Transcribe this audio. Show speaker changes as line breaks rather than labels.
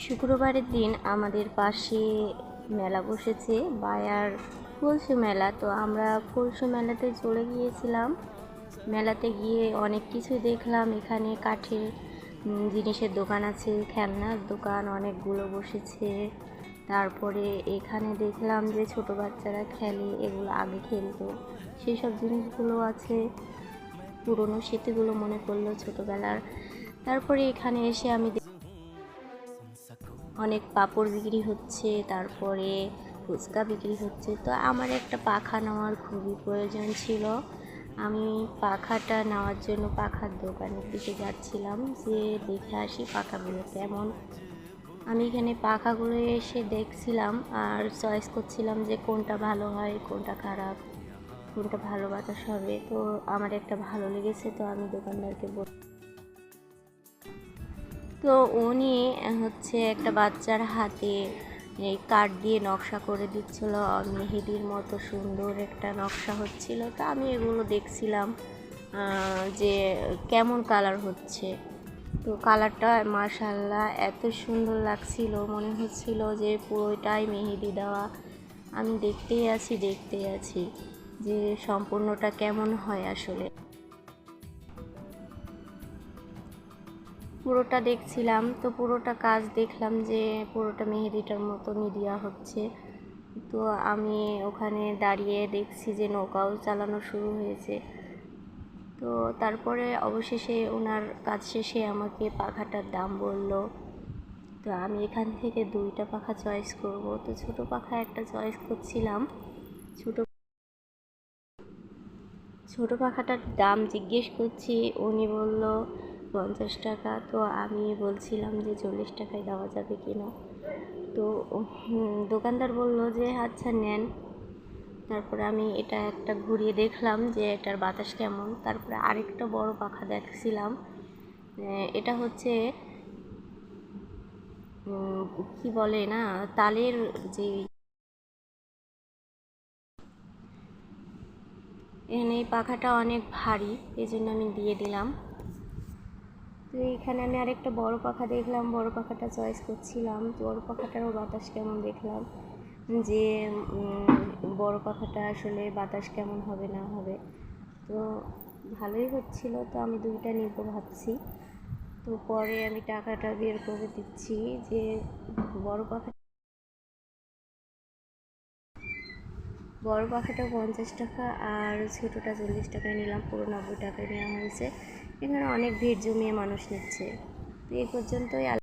শুক্রবারের দিন আমাদের পাশে মেলা বসেছে, বায়ার ফুলশু মেলা। তো আমরা ফুলশু মেলাতে চলে গিয়েছিলাম। মেলাতে গিয়ে অনেক কিছু দেখলাম। এখানে কাঠের জিনিসের দোকান আছে, খেলনার দোকান অনেকগুলো বসেছে। তারপরে এখানে দেখলাম যে ছোট বাচ্চারা খেলে, এগুলো আগে খেলতো, সেই সব জিনিসগুলো আছে। পুরনো স্মৃতিগুলো মনে পড়লো ছোটোবেলার। তারপরে এখানে এসে আমি অনেক পাঁপড় বিক্রি হচ্ছে, তারপরে ফুচকা বিক্রি হচ্ছে। তো আমার একটা পাখা নেওয়ার খুবই প্রয়োজন ছিল। আমি পাখাটা নেওয়ার জন্য পাখার দোকানের দিকে যাচ্ছিলাম, যে দেখে আসি পাখাগুলো কেমন। আমি এখানে পাখাগুলো এসে দেখছিলাম আর চয়েস করছিলাম যে কোনটা ভালো হয়, কোনটা খারাপ, কোনটা ভালো বাতাস হবে। তো আমার একটা ভালো লেগেছে, তো আমি দোকানদারকে তো উনি হচ্ছে একটা বাচ্চার হাতে এই কাঠ দিয়ে নকশা করে দিচ্ছিল, মেহেদির মতো সুন্দর একটা নকশা হচ্ছিল। তো আমি এগুলো দেখছিলাম যে কেমন কালার হচ্ছে। তো কালারটা মাশাআল্লাহ এত সুন্দর লাগছিল, মনে হচ্ছিল যে পুরোটাই মেহেদি দেওয়া। আমি দেখতেই আছি যে সম্পূর্ণটা কেমন হয়। আসলে পুরোটা দেখছিলাম, তো পুরোটা কাজ দেখলাম যে পুরোটা মেহেদিটার মতনই দেওয়া হচ্ছে। তো আমি ওখানে দাঁড়িয়ে দেখছি যে নৌকাও চালানো শুরু হয়েছে। তো তারপরে অবশেষে ওনার কাজ শেষে আমাকে পাখাটার দাম বলল। তো আমি এখান থেকে দুইটা পাখা চয়েস করব। তো ছোট পাখা একটা চয়েস করছিলাম। ছোট পাখাটার দাম জিজ্ঞেস করছি, উনি বলল 50 টাকা। তো আমি বলছিলাম যে 40 টাকায় দেওয়া যাবে কি না। তো দোকানদার বলল যে আচ্ছা নেন। তারপরে আমি এটা একটা ঘুরিয়ে দেখলাম যে এটার বাতাস কেমন। তারপরে আরেকটা বড় পাখা দেখছিলাম, এটা হচ্ছে কি বলে না, তালের যে এখানে এই পাখাটা অনেক ভারী, এই জন্য আমি দিয়ে দিলাম। তো এখানে আমি আরেকটা বড় পাখা দেখলাম, বড় পাখাটা চয়েস করছিলাম। বড় পাখাটারও বাতাস কেমন দেখলাম, যে বড় পাখাটা আসলে বাতাস কেমন হবে না হবে। তো ভালোই হচ্ছিল, তো আমি দুইটা নিব ভাবছি। তো পরে আমি টাকাটা বের করে দিচ্ছি যে বড় পাখাটা 50 টাকা আর ছোটোটা 40 টাকায় নিলাম, পুরো 90 টাকায় নেওয়া হয়েছে। এখানে অনেক ভিড় জমিয়ে মানুষ নিচ্ছে। তো এই পর্যন্তই।